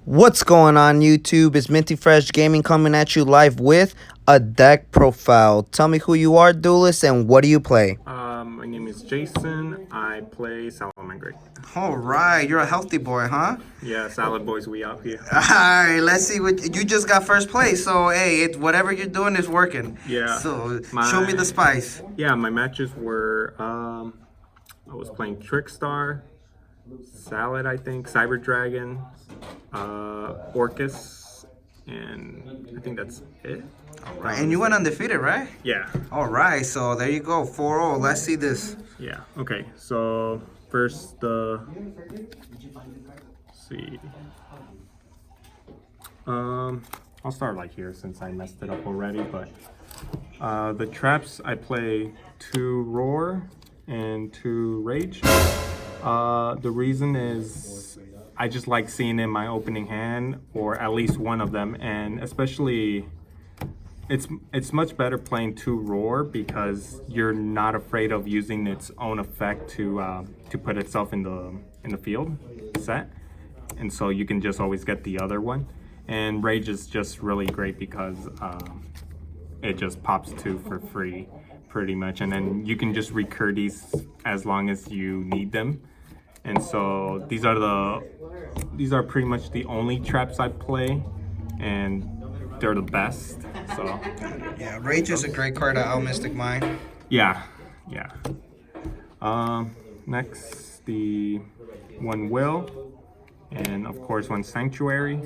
What's going on YouTube? It's Minty Fresh Gaming coming at you live with a deck profile. Tell me who you are, Duelist, and what do you play? My name is Jason. I play Salamangreat. All right, you're a healthy boy, huh? Yeah, salad boys, we out here. All right, let's see what you just got first place. So hey, whatever you're doing is working. Yeah. So show me the spice. Yeah, my matches were I was playing Trickstar, Salad, I think, Cyber Dragon, Orcus, and I think that's it. Right, and you went undefeated, right? Yeah. All right, so there you go, 4-0. Let's see this. Yeah. Okay. So first, let's see. I'll start like here since I messed it up already. But the traps, I play 2 Roar and 2 Rage. The reason is I just like seeing in my opening hand, or at least one of them, and especially it's much better playing 2 Roar because you're not afraid of using its own effect to put itself in the field set, and so you can just always get the other one. And Rage is just really great because it just pops 2 for free pretty much, and then you can just recur these as long as you need them. And so these are pretty much the only traps I play, and they're the best. So Yeah, Rage is a great card out Mystic Mind. yeah. Next, the 1 Will, and of course 1 Sanctuary.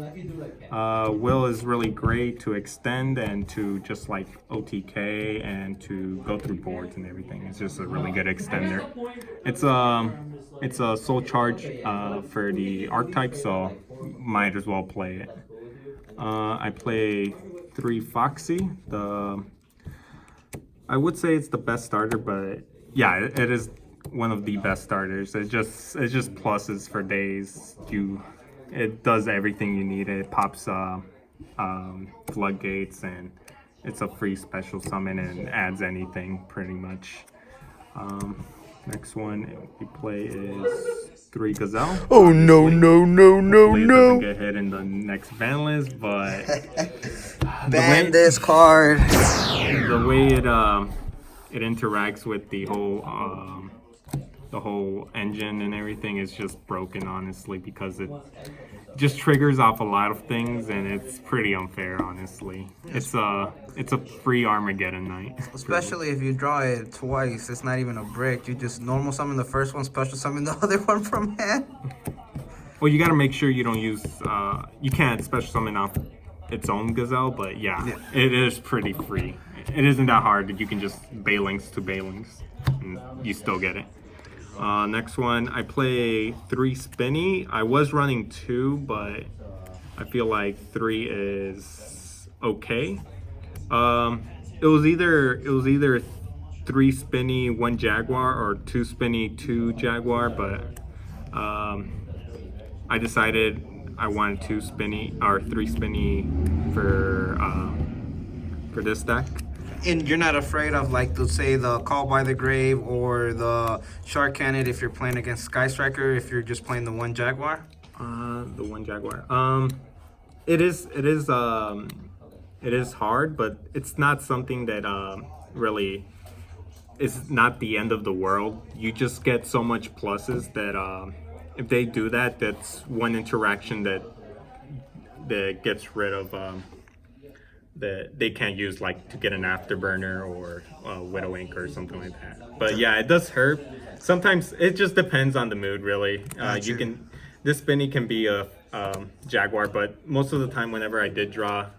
Will is really great to extend and to just like OTK and to go through boards and everything. It's just a really good extender. It's a soul charge for the archetype, so might as well play it. I play 3 Foxy. I would say it's the best starter, but yeah, it is one of the best starters. It's just pluses for days. It does everything you need. It pops floodgates, and it's a free special summon and adds anything pretty much. Next one we play is 3 Gazelle. Oh no. Hopefully it doesn't get hit in the next ban list, but Ban this card. the way it interacts with the whole engine and everything is just broken, honestly, because it just triggers off a lot of things, and it's pretty unfair, honestly. It's a free Armageddon night. Especially if you draw it twice, it's not even a brick. You just normal summon the first one, special summon the other one from hand. Well, you got to make sure you don't use. You can't special summon off its own Gazelle, but yeah, it is pretty free. It isn't that hard. You can just Baelings to Baelings, and you still get it. Next one, I play 3 Spinny. I was running 2, but I feel like 3 is okay. It was either 3 Spinny, 1 Jaguar, or 2 Spinny, 2 Jaguar, but I decided I wanted 2 Spinny or 3 Spinny for this deck. And you're not afraid of, like, let's say the Call by the Grave or the Shark Cannon if you're playing against Sky Striker, if you're just playing the 1 Jaguar? The 1 Jaguar. It is hard, but it's not something that really is not the end of the world. You just get so much pluses that if they do that, that's one interaction that gets rid of that they can't use, like to get an Afterburner or Widow Ink or something like that. But yeah, it does hurt. Sometimes it just depends on the mood, really. This Spinny can be a Jaguar, but most of the time, whenever I did have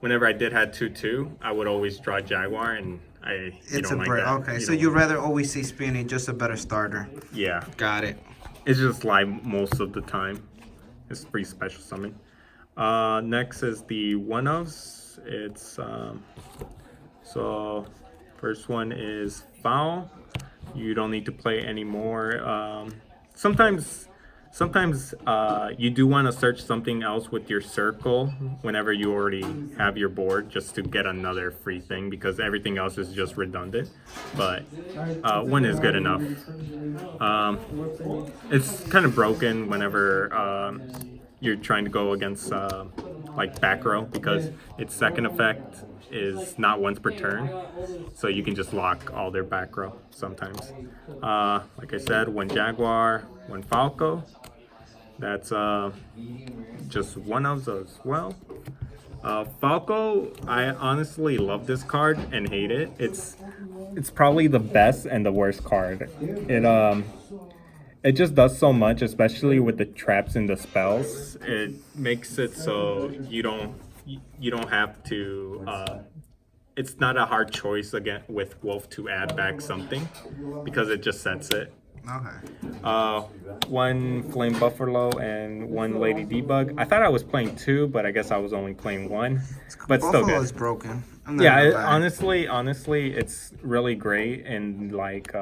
2-2, I would always draw Jaguar, and you don't like that. Okay, so you'd rather always see Spinny, just a better starter. Yeah. Got it. It's just like most of the time. It's free special summon. Next is the 1-ofs. It's so first one is Foul. You don't need to play anymore. Sometimes you do want to search something else with your circle whenever you already have your board, just to get another free thing, because everything else is just redundant. But 1 is good enough. It's kind of broken whenever you're trying to go against like back row, because its second effect is not once per turn, so you can just lock all their back row sometimes. Like I said, one Jaguar, one Falco. That's just one of those as well. Falco, I honestly love this card and hate it. It's probably the best and the worst card. It just does so much, especially with the traps and the spells. It makes it so you don't have to. It's not a hard choice again with Wolf to add back something, because it just sets it. Okay. One Flame Buffalo and one Lady Debug. I thought I was playing two, but I guess I was only playing one. But Buffalo still good. is broken. Yeah, honestly, it's really great and like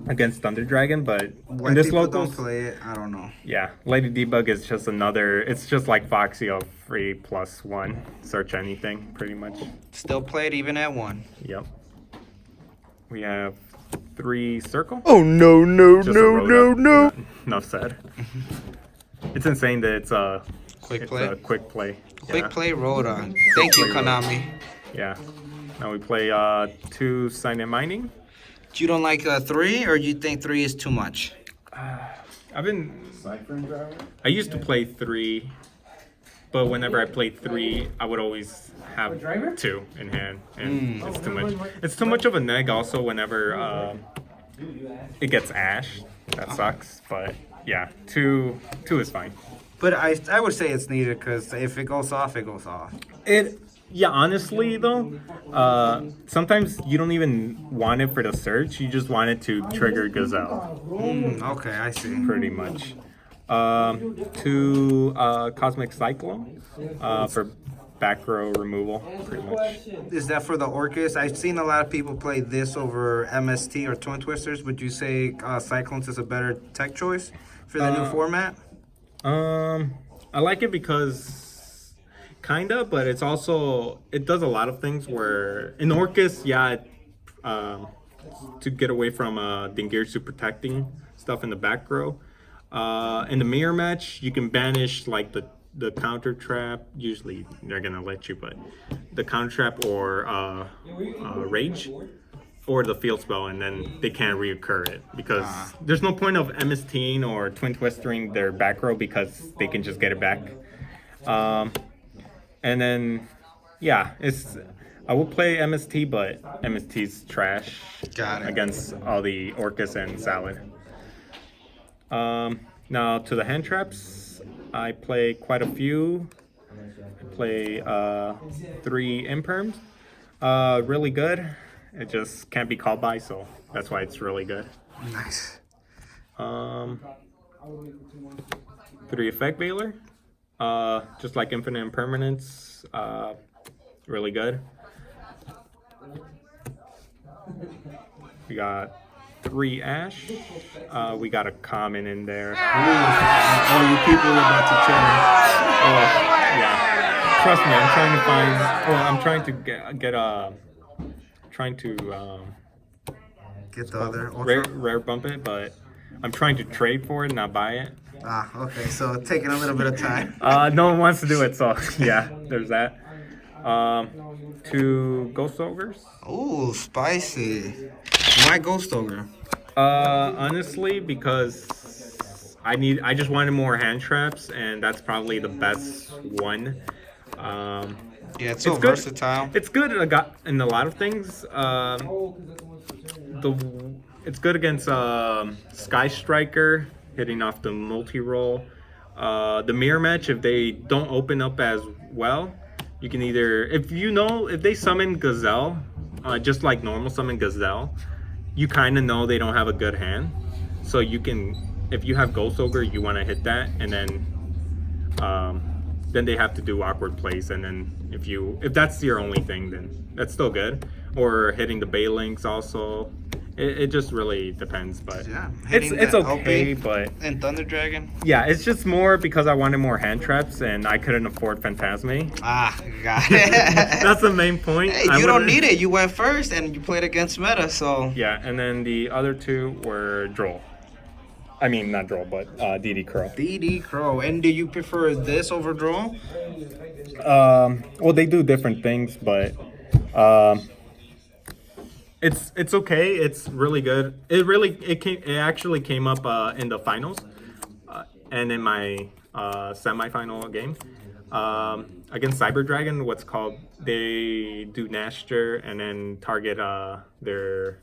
against Thunder Dragon, but Why in this people locals, don't play it, I don't know. yeah, Lady Debug is just another. It's just like Foxy of free +1. Search anything, pretty much. Still played even at 1. Yep. We have 3 circle. Oh no. Enough said. It's insane that it's a Quick it's play. a quick play. Quick Yeah. play Rhoda. Thank you, Konami. Yeah. Now we play 2 Signet Mining. You don't like 3, or you think 3 is too much? I used to play 3, but whenever I played 3, I would always have 2 in hand, and it's too much. It's too much of a neg. Also, whenever it gets Ash, that sucks. But yeah, 2 is fine. But I would say it's needed, because if it goes off, it goes off. Yeah, honestly though, sometimes you don't even want it for the search. You just want it to trigger Gazelle, Okay, I see. pretty much. 2 Cosmic Cyclone for back row removal, pretty much. Is that for the Orcus? I've seen a lot of people play this over MST or Twin Twisters. Would you say Cyclones is a better tech choice for the new format? I like it because kinda, but it's also, it does a lot of things where in Orcus, yeah, to get away from Dingirsu protecting stuff in the back row. In the mirror match, you can banish like the counter trap. Usually they're gonna let you, but the counter trap or rage or the field spell, and then they can't reoccur it, because there's no point of MSTing or twin twistering their back row, because they can just get it back. And then yeah, I will play MST, but MST's trash. Got it. Against all the Orcus and Salad. Now to the hand traps, I play quite a few. I play 3 Imperms. Really good. It just can't be called by, so that's why it's really good. Nice. 3 Effect Veiler. Just like Infinite Impermanence. Really good. We got 3 Ash. We got a common in there. Oh, you people are about to check. Oh, yeah. Trust me, I'm trying to find. Well, I'm trying to get Get the other ultra. rare bump it, but I'm trying to trade for it, not buy it. Okay. So taking a little bit of time. No one wants to do it, so yeah, there's that. 2 Ghost Ogres. Ooh, spicy. Why Ghost Ogre? Honestly, because I just wanted more hand traps, and that's probably the best one. Yeah, it's so good. versatile. It's good in a lot of things. It's good against Sky Striker, hitting off the multi-roll. The mirror match, if they don't open up as well, you can either, if they summon Gazelle, just like normal summon Gazelle, you kind of know they don't have a good hand. So you can, if you have Ghost Ogre, you want to hit that, and then they have to do awkward plays, and then if that's your only thing, then that's still good. Or hitting the Baylings also. It just really depends, but Yeah, it's okay. But and Thunder Dragon. yeah, it's just more because I wanted more hand traps and I couldn't afford Phantasme. Got it. That's the main point. Hey, you don't need it. You went first and you played against meta, so. Yeah, and then the other 2 were Droll. I mean, not draw, but DD Crow. DD Crow. And do you prefer this over draw? Well, they do different things, but um, it's okay. It's really good. It actually came up in the finals and in my semifinal game against Cyber Dragon. What's called they do Nashter and then target their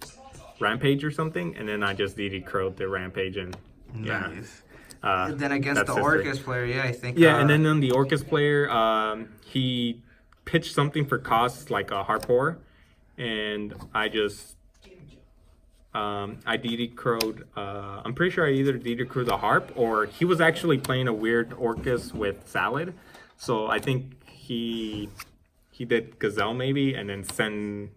Rampage or something, and then I just DD Crowed their Rampage and yeah. Nice. Then against the that's Orcus player, yeah, I think. Yeah, and then on the Orcus player, he pitched something for cost like a Harpor, and I just I DD Crowed. I'm pretty sure I either DD Crowed the Harp or he was actually playing a weird Orcus with Salad, so I think he did Gazelle maybe, and then send.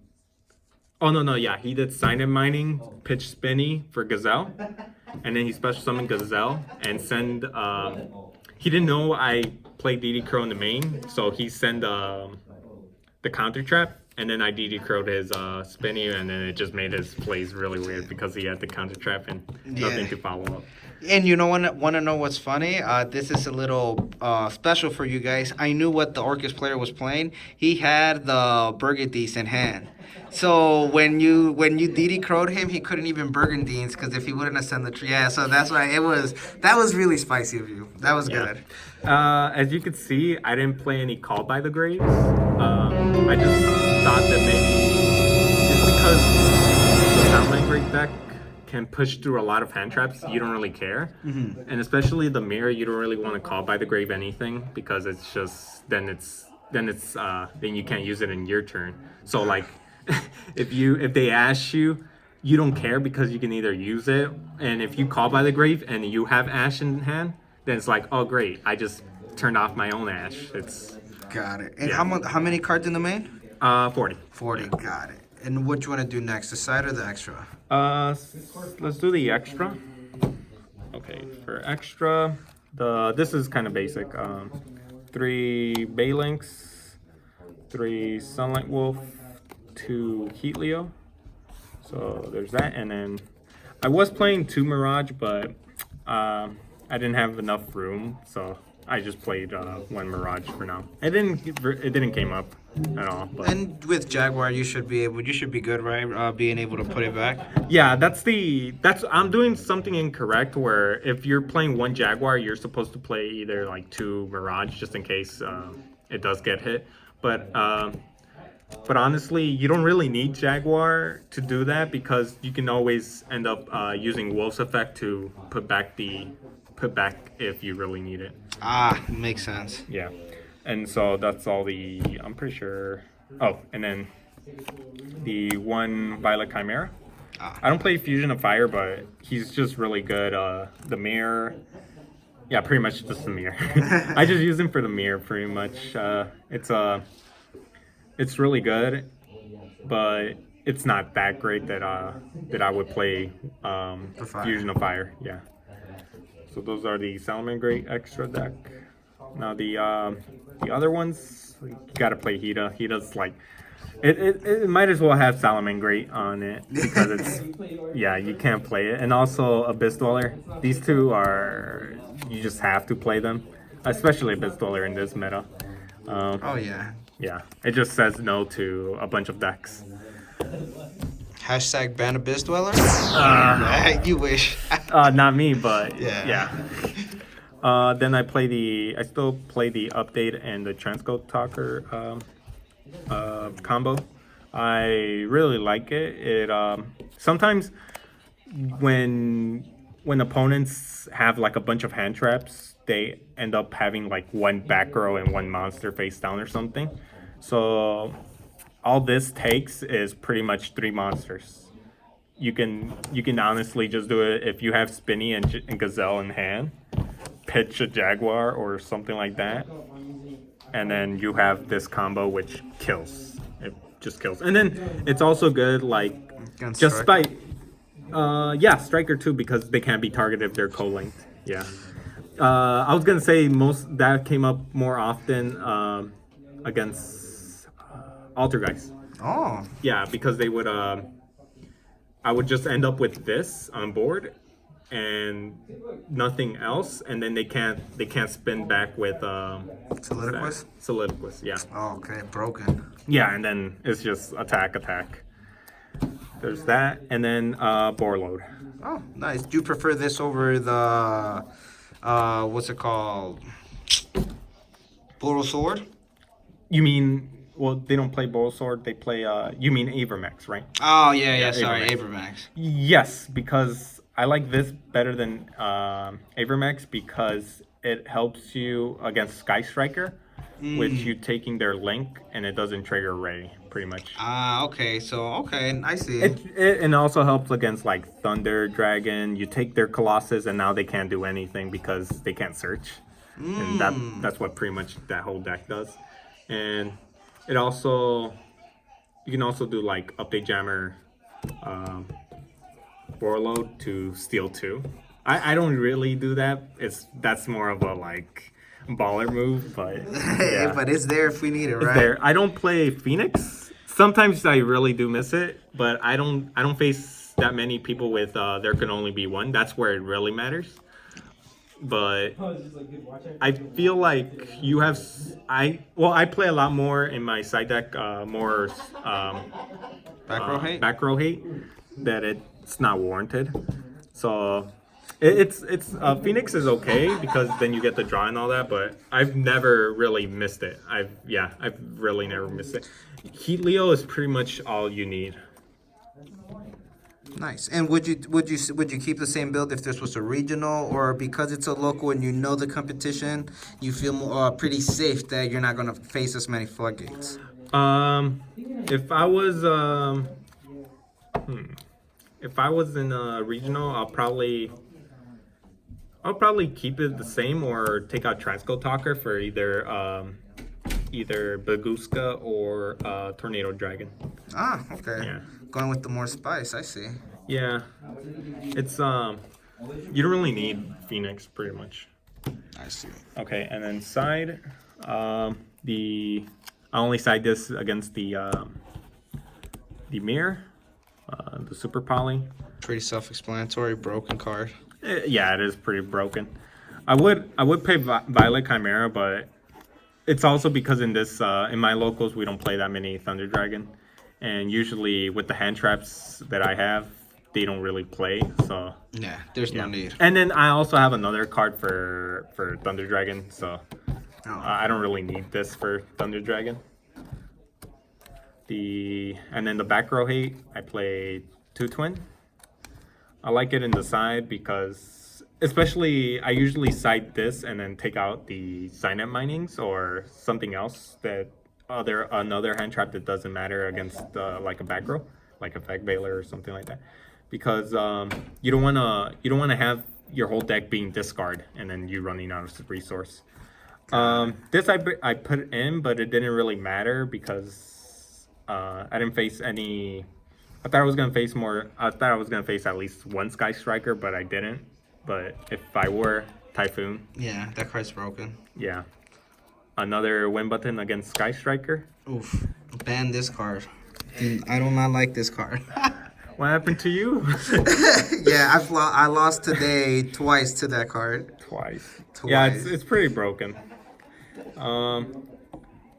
Oh no, yeah, he did Sign and Mining, pitch Spinny for Gazelle, and then he special summoned Gazelle and send. He didn't know I played DD Crow in the main, so he sent the counter trap, and then I DD Crowed his Spinny, and then it just made his plays really weird because he had the counter trap and nothing to follow up. And you know, want to know what's funny? This is a little special for you guys. I knew what the Orcus player was playing. He had the Burgundies in hand. So when you DD Crowed him, he couldn't even Burgundies because if he wouldn't have sent the tree. Yeah, so that's why that was really spicy of you. That was good. As you could see, I didn't play any Call by the Graves. I just thought that maybe just because the Salamangreat deck can push through a lot of hand traps, you don't really care. Mm-hmm. And especially the mirror, you don't really want to Call by the Grave anything because it's just then you can't use it in your turn. So like if they ash you, you don't care because you can either use it, and if you Call by the Grave and you have ash in hand, then it's like, oh great, I just turned off my own ash. It's got it. And how many cards in the main? 40. 40. Got it. And what you want to do next, the side or the extra? Let's do the extra. Okay, for extra, this is kind of basic. 3 Balinks, 3 Sunlight Wolf, 2 Heat Leo. So there's that, and then I was playing 2 Mirage, but I didn't have enough room, so I just played 1 Mirage for now. It didn't came up at all. But. And with Jaguar, you should be good, right? Being able to put it back. Yeah, I'm doing something incorrect where if you're playing 1 Jaguar, you're supposed to play either like 2 Mirage just in case it does get hit. But honestly, you don't really need Jaguar to do that because you can always end up using Wolf's Effect to put back if you really need it. Makes sense. Yeah, and so that's all I'm pretty sure. Oh, and then the 1 Violet Chimera. I don't play Fusion of Fire, but he's just really good. The mirror. Yeah, pretty much just the mirror. I just use him for the mirror pretty much. It's really good, but it's not that great that I would play Fusion of Fire. Yeah. So those are the Salamangreat extra deck. Now the other ones, you gotta play Hida. Hida's like, it might as well have Salamangreat on it because you can't play it. And also Abyss Dweller. These two you just have to play them, especially Abyss Dweller in this meta. Yeah, it just says no to a bunch of decks. Hashtag ban Abyss Dweller? You wish. Not me, but yeah. Then I still play the Update and the Transcode Talker combo. I really like it. It sometimes when opponents have like a bunch of hand traps, they end up having like 1 back row and 1 monster face down or something. So all this takes is pretty much 3 monsters. You can honestly just do it if you have Spinny and Gazelle in hand, pitch a Jaguar or something like that, and then you have this combo which kills. It just kills. And then it's also good like just by Striker too, because they can't be targeted if they're co-linked. Yeah. I was gonna say that came up more often against Altergeist. Oh. Yeah, because they would I would just end up with this on board, and nothing else, and then they can't spin back with Soliloquist? Soliloquist, yeah. Oh, okay, broken. Yeah, and then it's just attack. There's that, and then bore load. Oh, nice. Do you prefer this over the what's it called? Boral Sword? You mean, well, they don't play Bowl Sword, they play, you mean Avermax, right? Oh, yeah, sorry, Avermax. Avermax. Yes, because I like this better than Avermax because it helps you against Sky Striker, with you taking their link, and it doesn't trigger Ray, pretty much. Ah, okay, I see. And also helps against like Thunder Dragon. You take their Colossus, and now they can't do anything because they can't search. And that's what pretty much that whole deck does. And it also, you can also do like Update Jammer Warload to steal 2. I don't really do that. That's more of a like baller move, but yeah. But it's there if we need it, It's right? there. I don't play Phoenix. Sometimes I really do miss it, but I don't face that many people with there can only be one. That's where it really matters. But I feel like you have I play a lot more in my side deck, more back row hate that it's not warranted. So it's Phoenix is okay because then you get the draw and all that, but I've never really missed it. I've really never missed it. Heat Leo is pretty much all you need. Nice. And would you keep the same build if this was a regional, or because it's a local and you know the competition, you feel more, pretty safe that you're not gonna face as many floodgates? If I was in a regional, I'll probably keep it the same or take out Transco Talker for either Baguska or Tornado Dragon. Ah, okay. Yeah. Going with the more spice, I see. Yeah, it's you don't really need Phoenix pretty much. I see. Okay, and then side, I only side this against the mirror, the super poly. Pretty self-explanatory. Broken card. Yeah, it is pretty broken. I would play Violet Chimera, but it's also because in my locals we don't play that many Thunder Dragon. And usually with the hand traps that I have, they don't really play. So Yeah, there's no need. And then I also have another card for Thunder Dragon, so I don't really need this for Thunder Dragon. And then the back row hate, I play 2 Twin. I like it in the side because, especially, I usually side this and then take out the Signet Minings or something else that. Another hand trap that doesn't matter against like a back row, like Effect Veiler or something like that, because you don't wanna have your whole deck being discard and then you running out of resource. This I put in, but it didn't really matter because I didn't face any. I thought I was gonna face more. I thought I was gonna face at least one Sky Striker, but I didn't. But if I were Typhoon, Yeah, that card's broken. yeah. Another win button against Sky Striker. Oof. Ban this card. I do not like this card. What happened to you? Yeah, I lost today twice to that card. Twice. Yeah, it's pretty broken.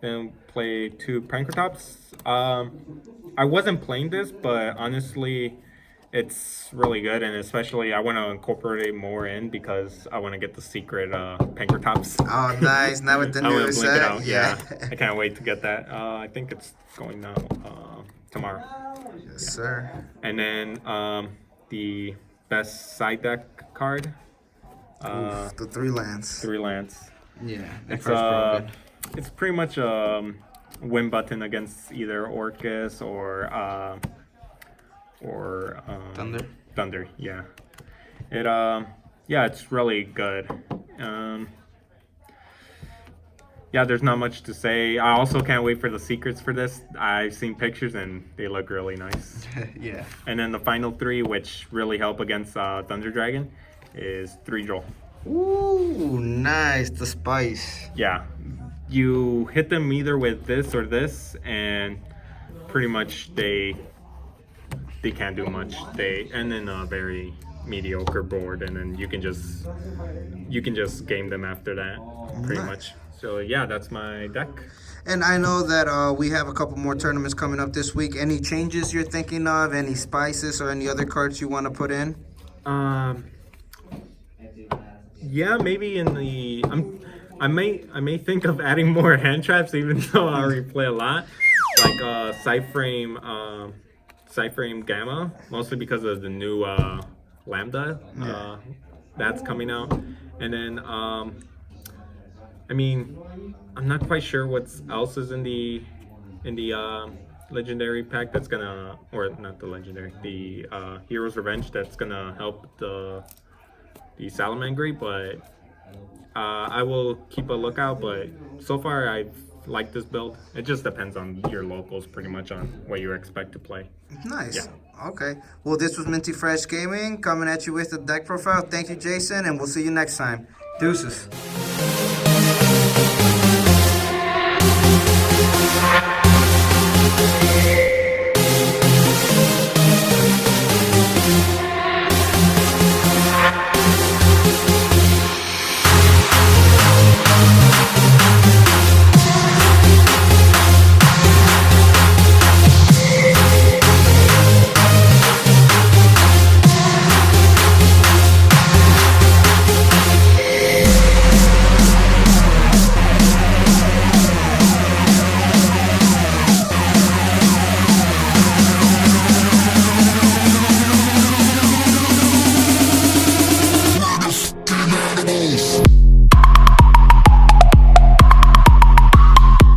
Then play 2 Prankertops. I wasn't playing this, but honestly, it's really good, and especially I want to incorporate it more in because I want to get the secret Prankertops. Oh, nice! Now with the I want new to blink it set, out. Yeah, I can't wait to get that. I think it's going out tomorrow. Yes, sir. And then the best side deck card. The 3 lands. 3 lands. Yeah, It's it's pretty much a win button against either Orcus or Thunder. Thunder, yeah. It's really good. Yeah, there's not much to say. I also can't wait for the secrets for this. I've seen pictures and they look really nice. Yeah. And then the final 3, which really help against Thunder Dragon, is 3 Joel. Ooh, nice. The spice. Yeah, you hit them either with this or this, and pretty much they can't do much. They end in a very mediocre board, and then you can just game them after that, pretty Nice. much. So yeah, that's my deck. And I know that we have a couple more tournaments coming up this week. Any changes you're thinking of? Any spices or any other cards you want to put in? Yeah, maybe in the I may think of adding more hand traps, even though I already play a lot, like side frame gamma, mostly because of the new lambda that's coming out, and then I mean, I'm not quite sure what else is in the legendary pack that's gonna, or not the legendary, the Hero's Revenge that's gonna help the Salamangreat, but I will keep a lookout. But so far, I've liked this build. It just depends on your locals, pretty much, on what you expect to play. Nice. Yeah. Okay. Well, this was Minty Fresh Gaming coming at you with the deck profile. Thank you, Jason, and we'll see you next time. Deuces.